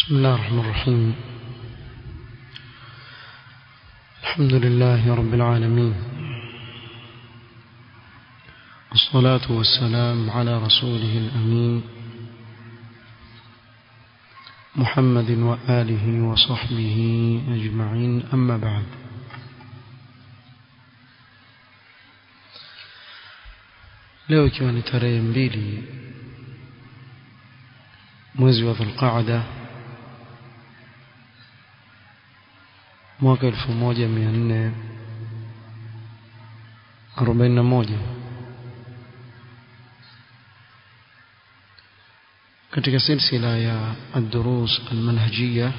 بسم الله الرحمن الرحيم. الحمد لله رب العالمين، والصلاة والسلام على رسوله الأمين محمد وآله وصحبه أجمعين، أما بعد. leo ikiwa ni tarehe 2 mwezi wa Dhulqaada mwaka 1441 katika silsila ya ad-durus al-manhajiyya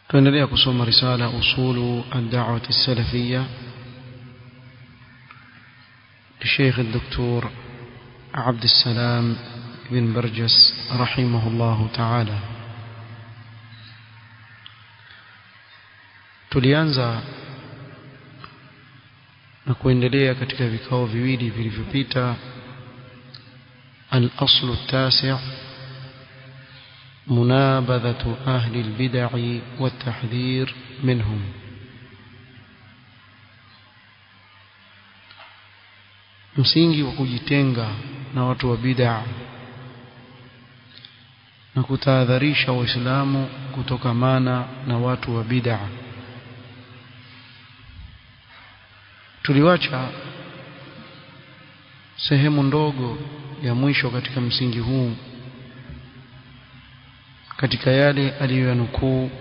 tunaendelea kusoma risala usulu ad-da'wah as-salafiyya للشيخ الدكتور عبد السلام بن برجس رحمه الله تعالى. tulianza na kuendelea katika vikao viwili vilivyopita al-aslu at-tasi' munabadhatu ahli al-bid'ah wat-tahdhir minhum. msingi wa kujitenga na watu wa bid'ah na kutahadharisha waislamu kutokamana na watu wa bid'ah. tuliwacha sehemu ndogo ya mwisho katika msingi huu katika yale aliyoyanukuu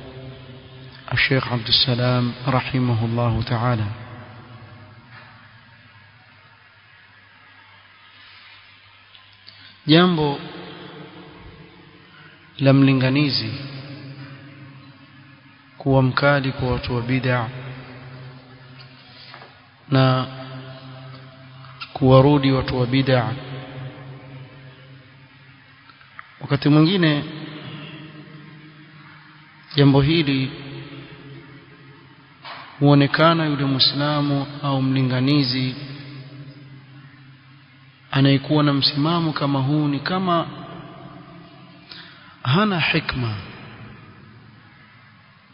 Sheikh Abdul Salam rahimahullahu ta'ala. jambo la mlinganizi kuwa mkali kwa watu wa bid'ah na kuwarudi watu wa bid'ah, wakati mwingine jambo hili huonekana yule Muislamu au mlinganizi anayekuwa na msimamo kama huu ni kama hana hikma,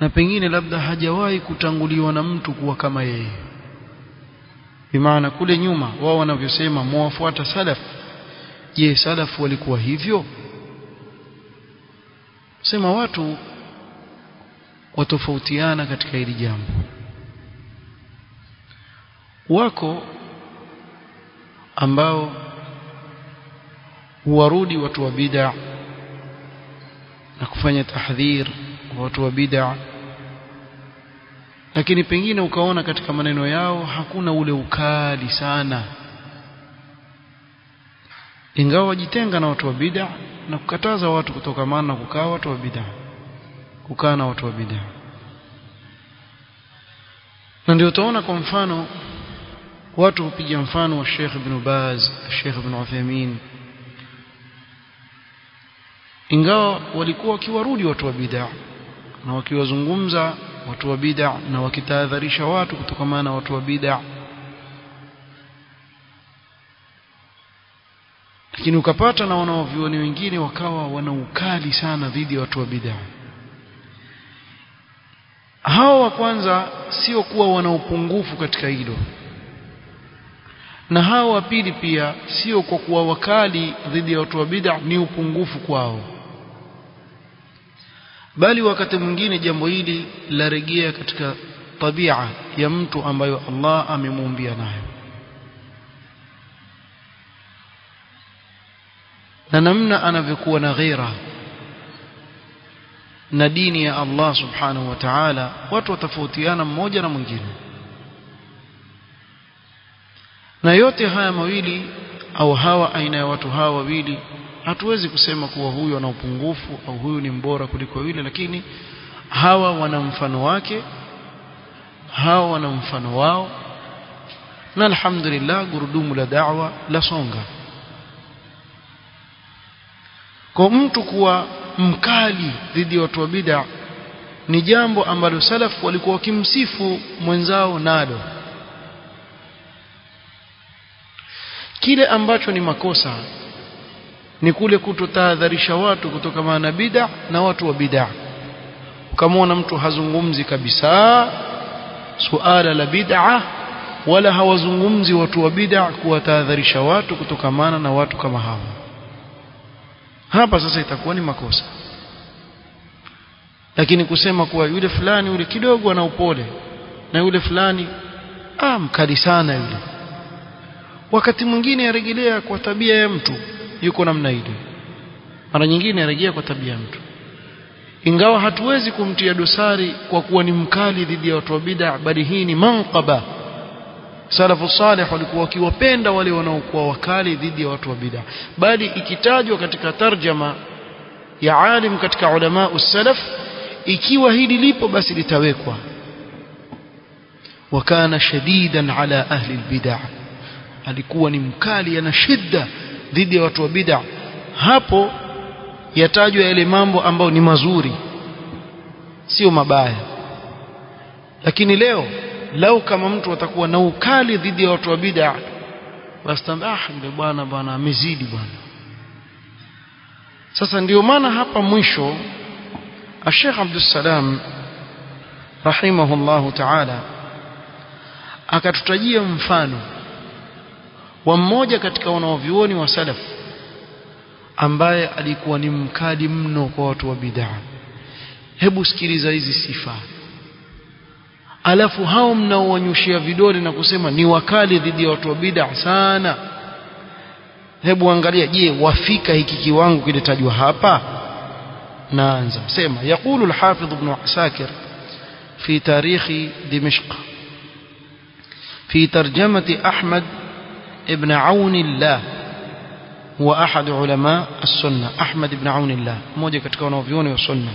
na pengine labda hajawahi kutanguliwa na mtu kuwa kama yeye. Bimaana kule nyuma wao wanavyosema muwafuata salaf, je, salaf walikuwa hivyo? Sema watu watofautiana katika hili jambo. Wako ambao huwarudi watu wa bid'ah na kufanya tahdhir kwa watu wa bid'ah, lakini pengine ukaona katika maneno yao hakuna ule ukali sana, ingawa wajitenga na watu wa bid'ah na kukataza watu kutokamana na kukaa watu wa bid'ah, kukaa na watu wa bid'ah. Na ndio utaona kwa mfano watu hupiga mfano wa Sheikh Ibn Baz, Sheikh Ibn Uthaymeen, ingawa walikuwa wakiwarudi watu wa bid'ah na wakiwazungumza watu wa bid'ah na wakitahadharisha watu kutokamana na watu wa bid'ah, lakini ukapata na wanaovioni wengine wakawa wana ukali sana dhidi ya watu wa bid'ah. Hao wa kwanza sio kuwa wana upungufu katika hilo, na hao wa pili pia sio kwa kuwa wakali dhidi ya watu wa bid'ah ni upungufu kwao, bali wakati mwingine jambo hili larejea katika tabia ya mtu ambayo Allah amemuumbia nayo, na namna anavyokuwa na ghera na dini ya Allah subhanahu wa ta'ala. Watu watafautiana mmoja na mwingine, na yote haya mawili au hawa aina ya watu hawa wawili hatuwezi kusema kuwa huyu ana upungufu au huyu ni mbora kuliko yule, lakini hawa wana mfano wake, hawa wana mfano wao, na alhamdulillah gurudumu la da'wa la songa. Kwa mtu kuwa mkali dhidi ya watu wa bid'ah ni jambo ambalo salaf walikuwa wakimsifu mwenzao nalo. Kile ambacho ni makosa ni kule kutotahadharisha watu kutokana na bid'a na watu wa bid'a. Ukamwona mtu hazungumzi kabisa suala la bid'a wala hawazungumzi watu wa bid'a kuwatahadharisha watu kutokana na watu kama hao, hapa sasa itakuwa ni makosa. Lakini kusema kuwa yule fulani yule kidogo ana upole na yule fulani mkali sana yule, wakati mwingine yarejelea kwa tabia ya mtu yuko namna ile, mara nyingine yarejea kwa tabia ya mtu, ingawa hatuwezi kumtia dosari kwa kuwa ni mkali dhidi ya watu wa bid'a, bali hii ni manqaba. Salafu salih walikuwa wakiwapenda wale wanaokuwa wakali dhidi ya watu wa bid'a, bali ikitajwa katika tarjama ya alim katika ulama usalaf, ikiwa hili lipo basi litawekwa, wakana shadidan ala ahli albid'a, alikuwa ni mkali ana shida dhidi ya watu wa bid'a. Hapo yatajwa yale mambo ambayo ni mazuri, sio mabaya. Lakini leo lau kama mtu atakuwa na ukali dhidi ya watu wa bid'a, basi ndio bwana amezidi bwana. Sasa ndio maana hapa mwisho Sheikh Abdul Salam rahimahullahu ta'ala akatutajia mfano wa mmoja katika wanaovyuoni wa salaf ambaye alikuwa ni mkali mno kwa watu wa bid'a. Hebu sikiliza hizi sifa, alafu hao mnaowanyushia vidole na kusema ni wakali dhidi ya watu wa bid'a sana, hebu angalia, je, wafika hiki kiwango kilitajwa hapa? naanza sema. يقول الحافظ ابن عساكر في تاريخ دمشق في ترجمة أحمد ابن عون الله، هو أحد علماء السنة. أحمد ابن عون الله موجة katika wanavyuoni wa sunna.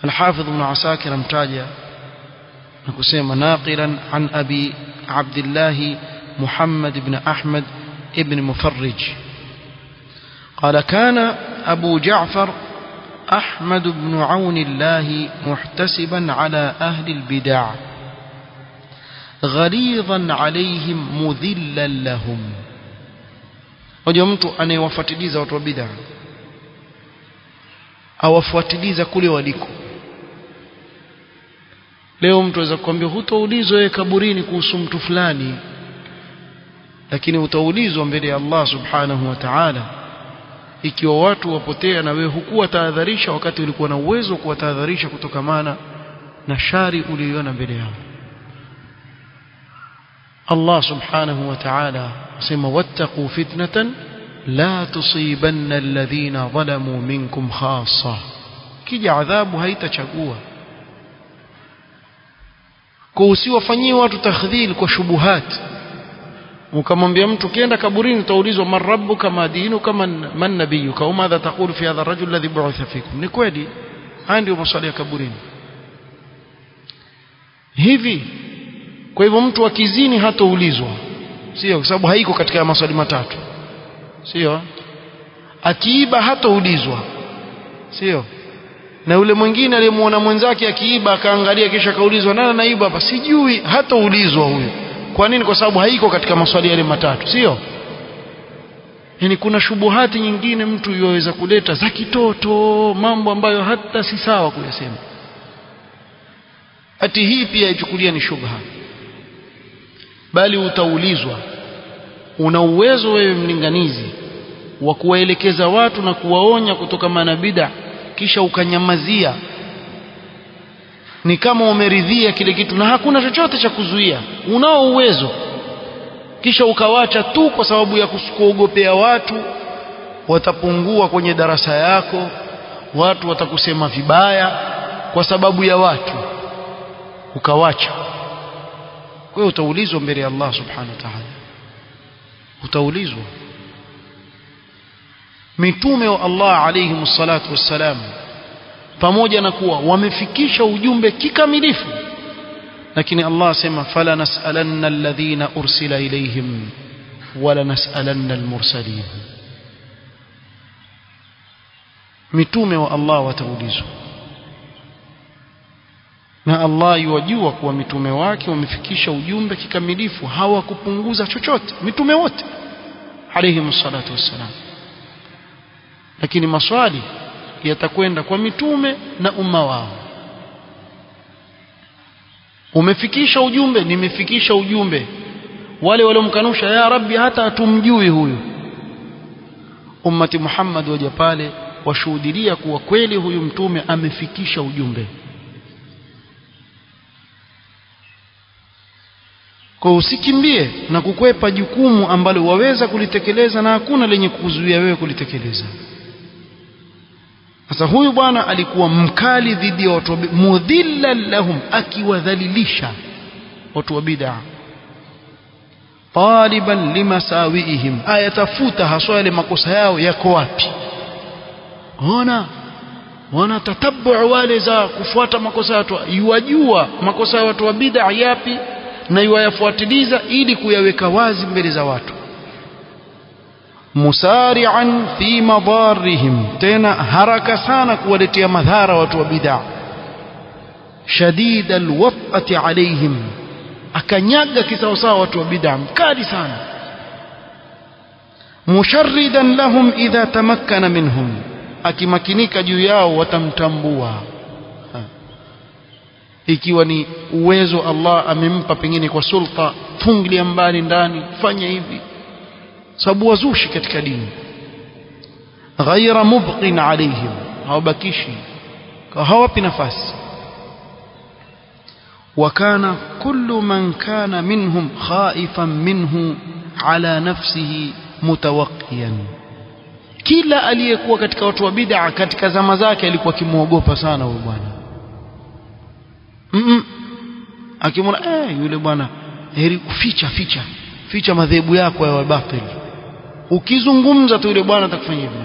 الحافظ ابن عساكر امتاجا نكسيما ناقلا عن أبي عبد الله محمد بن أحمد ابن مفرج قال: كان أبو جعفر أحمد بن عون الله محتسبا على أهل البدع غليظا عليهم مذلا لهم. Wajua mtu anayewafuatiliza watu wa bid'a, awafuatiliza kule waliko. Leo mtu aweza kukwambia hutaulizwa wewe kaburini kuhusu mtu fulani, lakini utaulizwa mbele ya Allah subhanahu wa ta'ala ikiwa watu wapotea na wewe hukuwa tahadharisha wakati ulikuwa na uwezo wa kuwatahadharisha kutokamana na shari uliyoona mbele yao. Allah subhanahu wa ta'ala asema: wattaqu fitnatan la tusibanna alladhina zalamu minkum khassa. Kija adhabu haitachagua, kwa usiwafanyie watu takhdhil kwa shubuhat. Ukamwambia mtu kienda kaburini utaulizwa man rabbuka ma dinuka man nabiyuka wa madha taqulu fi hadha ar-rajul alladhi bu'itha fikum. Ni kweli, haya ndio maswali ya kaburini hivi. Kwa hivyo mtu akizini hataulizwa, sio? Kwa sababu haiko katika maswali matatu, sio? Akiiba hataulizwa, sio? Na yule mwingine aliyemuona mwenzake akiiba akaangalia kisha kaulizwa nani anaiba hapa, sijui, hataulizwa huyo. Kwa nini? Kwa sababu haiko katika maswali yale matatu, sio? Yani kuna shubuhati nyingine mtu yaweza kuleta za kitoto, mambo ambayo hata si sawa kuyasema, ati hii pia ichukulia ni shubha, bali utaulizwa. Una uwezo wewe mlinganizi wa kuwaelekeza watu na kuwaonya kutoka na bid'a, kisha ukanyamazia, ni kama umeridhia kile kitu na hakuna chochote cha kuzuia. Unao uwezo, kisha ukawacha tu kwa sababu ya kuogopea watu watapungua kwenye darasa yako, watu watakusema vibaya kwa sababu ya watu, ukawacha. Kwa hiyo utaulizwa mbele ya Allah subhanahu wa ta'ala, utaulizwa. Mitume wa Allah alayhi salatu wassalam, pamoja na kuwa wamefikisha ujumbe kikamilifu, lakini Allah asema: fala nas'alanna alladhina ursila ilayhim wala nas'alanna almursalin. Mitume wa Allah wataulizwa, na Allah yajua kuwa mitume wake wamefikisha ujumbe kikamilifu, hawakupunguza chochote, mitume wote alayhi salatu wassalam. lakini maswali yatakwenda kwa mitume na umma wao. Umefikisha ujumbe? Nimefikisha ujumbe. Wale waliomkanusha, ya Rabbi, hata hatumjui huyu. Ummati Muhammad waje pale washuhudia kuwa kweli huyu mtume amefikisha ujumbe. Kwa usikimbie na kukwepa jukumu ambalo waweza kulitekeleza na hakuna lenye kukuzuia wewe kulitekeleza. Sasa huyu bwana alikuwa mkali dhidi ya watu, mudhillan lahum, akiwadhalilisha watu wa bid'a, taliban limasawiihim, ayatafuta haswa yale makosa yao yako wapi. Wana tatabu wale za kufuata makosa ya watu, yuwajua makosa ya watu wa bid'a yapi na yuwayafuatiliza ili kuyaweka wazi mbele za watu. Musari'an fi madarrihim, tena haraka sana kuwaletea madhara watu wa bid'a. Shadid alwat'ati alaihim, akanyaga kisawasawa watu wa bid'a, mkali sana. Musharridan lahum idha tamakkana minhum, akimakinika juu yao watamtambua. Ikiwa ni uwezo Allah amempa pengine kwa sulta, fungilia mbali ndani, fanya hivi, sababu wazushi katika dini. Ghaira mubqin alaihim, hawabakishi, hawapi nafasi. Wakana kullu man kana minhum khaifan minhu ala nafsihi mutawaqqiyan, kila aliyekuwa katika watu wa bid'a katika zama zake alikuwa akimuogopa sana huyo bwana. Akimwona yule bwana, heri ficha madhehebu yako ya batili. Ukizungumza tu yule bwana atakufanyia hivyo.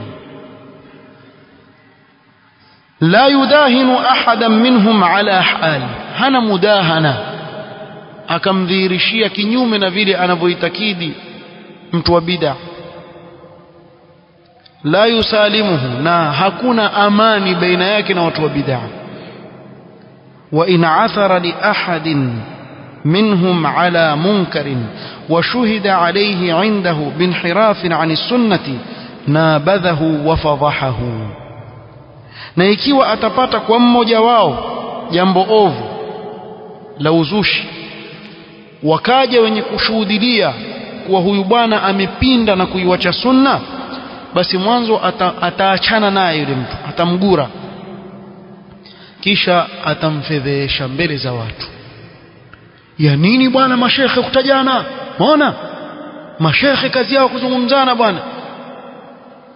La yudahinu ahadan minhum ala hali, hana mudahana, akamdhihirishia kinyume na vile anavyoitakidi mtu wa bid'a. La yusalimuhu, na hakuna amani baina yake na watu wa bid'a. Wa in athara li ahadin منهم على منكر وشهد عليه عنده بانحراف عن السنة نابذه وفضحه. Na ikiwa atapata kwa mmoja wao jambo ovu la uzushi, wakaja wenye kushuhudia kuwa huyu bwana amepinda na kuiwacha sunna, basi mwanzo ataachana naye yule mtu, atamgura, kisha atamfedhesha mbele za watu. Ya nini bwana mashekhe kutajana? Unaona? Mashekhe kazi yao kuzungumzana bwana.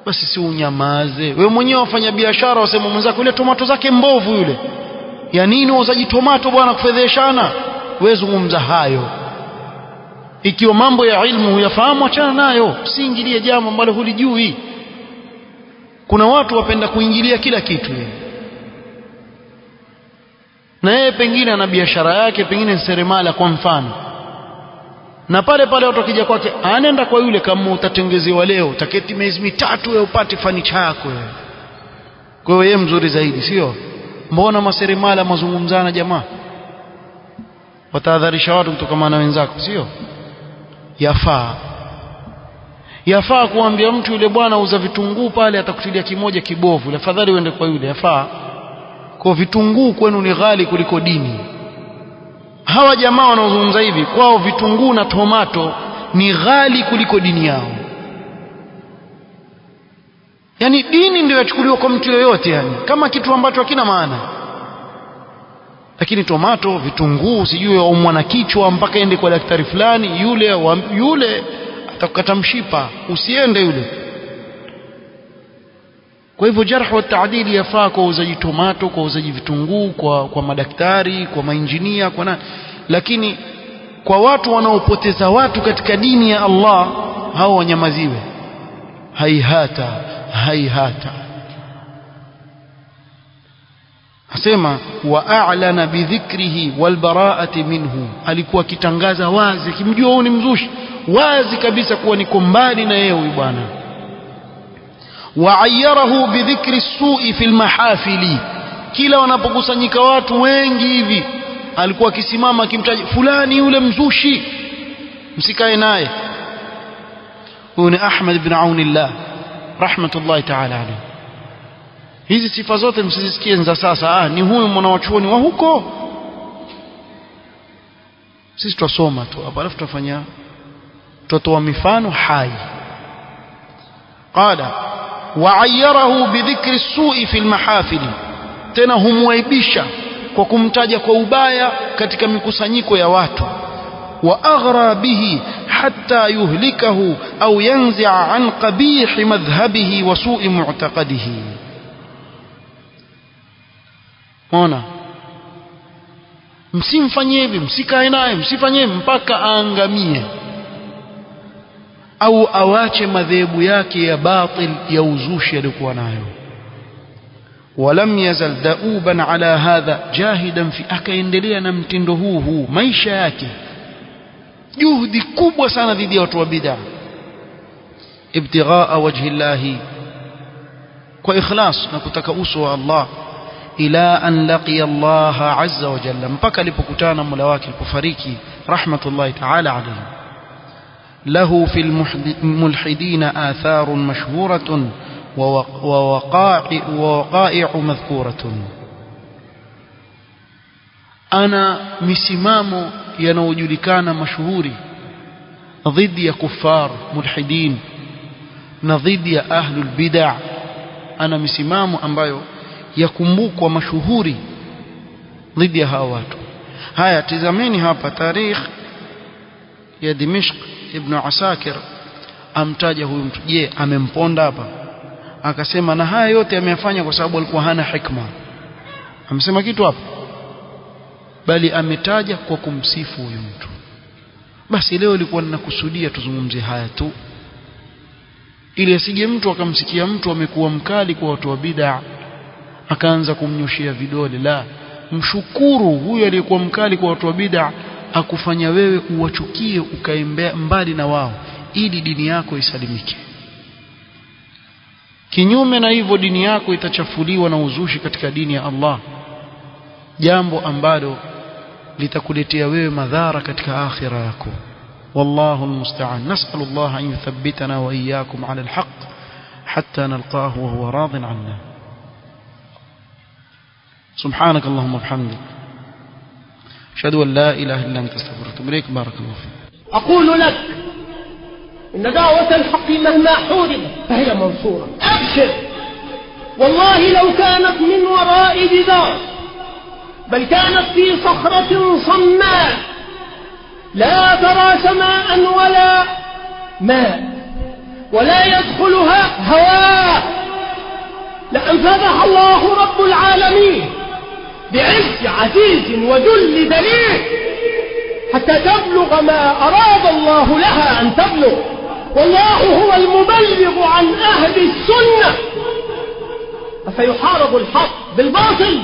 Basi si unyamaze. Wewe mwenyewe wafanya biashara wasema mwenzako ile tomato zake mbovu yule. Ya nini wauzaji tomato bwana kufedheshana? Wewe zungumza hayo. Ikiwa mambo ya ilmu huyafahamu, achana nayo. Usiingilie jambo ambalo hulijui. Kuna watu wapenda kuingilia kila kitu. Na yeye pengine ana biashara yake, pengine seremala kwa mfano, na pale watu wakija kwake anaenda kwa yule, kama utatengezewa leo utaketi miezi mitatu wewe upate fanicha yako wewe. Kwa hiyo yeye mzuri zaidi, sio? Mbona maseremala mazungumzana jamaa? Watahadharisha watu kutokana na wenzako, sio? Yafaa kuambia mtu yule bwana uza vitunguu pale atakutilia kimoja kibovu, afadhali uende kwa yule. Yafaa. Kwa vitunguu kwenu ni ghali kuliko dini. Hawa jamaa wanaozungumza hivi, kwao vitunguu na tomato ni ghali kuliko dini yao. Yani dini ndio yachukuliwa kwa mtu yoyote, yani kama kitu ambacho hakina maana. Lakini tomato, vitunguu, sijui waumwa na kichwa mpaka ende kwa daktari fulani, yule atakukata mshipa, usiende yule. Kwa hivyo jarh wa taadili yafaa kwa uzaji tomato, kwa uzaji vitunguu, kwa madaktari, kwa mainjinia, kwa nani. Lakini kwa watu wanaopoteza watu katika dini ya Allah, hao wanyamaziwe. Haihata. Asema wa a'lana bidhikrihi walbara'ati minhu, alikuwa kitangaza wazi, kimjua huyu ni mzushi, wazi kabisa kuwa niko mbali na yeye huyu bwana. Wa'ayyarahu bidhikri as-su'i fil mahafili, kila wanapokusanyika watu wengi hivi alikuwa akisimama akimtaja fulani yule mzushi, msikae naye. Huyu ni Ahmad ibn Aunillah rahmatullahi ta'ala alayhi. hizi sifa zote msizisikie za sasa, ni huyu mwanachuoni wa huko. Sisi tutasoma tu hapa alafu tutafanya tutoa mifano hai. Qala wa'ayyarahu bidhikri as-su'i fi al-mahafil, tena humwaibisha kwa kumtaja kwa ubaya katika mikusanyiko ya watu. Wa aghra bihi hatta yuhlikahu au yanzi'a an qabih madhhabihi wa su'i mu'taqadihi. Ona, msimfanyie hivi, msikae naye, msifanyie mpaka aangamie au awache madhehebu yake ya batil ya uzushi aliyokuwa nayo. Walam yazal dauban ala hadha jahidan fi, akaendelea na mtindo huu maisha yake, juhudi kubwa sana dhidi ya watu wa bid'a, ibtighaa wajhi llahi, kwa ikhlas na kutaka uso wa Allah, ila an laqiya Allah azza wa jalla, mpaka alipokutana na Mola wake alipofariki rahmatullahi ta'ala alayhi. له في الملحدين آثار مشهورة ووقائع مذكورة. أنا مسمام ينوجلكان مشهوري ضد يا كفار ملحدين نضد يا أهل البدع. أنا مسمام ambayo yakumbukwa mashuhuri dhidi ya hawa watu. Haya, tazameni hapa tarikh ya Dimishq. Ibn Asakir amtaja huyu mtu. Je, amemponda hapa? Akasema na haya yote ameyafanya kwa sababu alikuwa hana hikma. Amesema kitu hapa? Bali ametaja kwa kumsifu huyu mtu. Basi leo ilikuwa ninakusudia tuzungumzie haya tu, ili asije mtu akamsikia mtu amekuwa mkali kwa watu wa bid'a akaanza kumnyoshia vidole. La, mshukuru huyu aliyekuwa mkali kwa watu wa bid'a akufanya wewe uwachukie ukae mbali na wao, ili dini yako isalimike. Kinyume na hivyo, dini yako itachafuliwa na uzushi katika dini ya Allah, jambo ambalo litakuletea wewe madhara katika akhira yako. Wallahu almusta'an. Nas'alu Allah an yuthabbitana wa iyyakum 'ala alhaq hatta nalqahu wa huwa radin 'anna. Subhanakallahumma wa bihamdika أشهد أن لا إله إلا أنت أستغفرك وأتوب إليك. بارك الله فيك. أقول لك إن دعوة الحق مهما حوربت فهي منصورة. أبشر، والله لو كانت من وراء جدار بل كانت في صخرة صماء لا ترى سماء ولا ماء ولا يدخلها هواء لأنفذها الله رب العالمين بعز عزيز وذل دليل حتى تبلغ ما أراد الله لها أن تبلغ. والله هو المبلغ عن أهل السنة. فسيحارب الحق بالباطل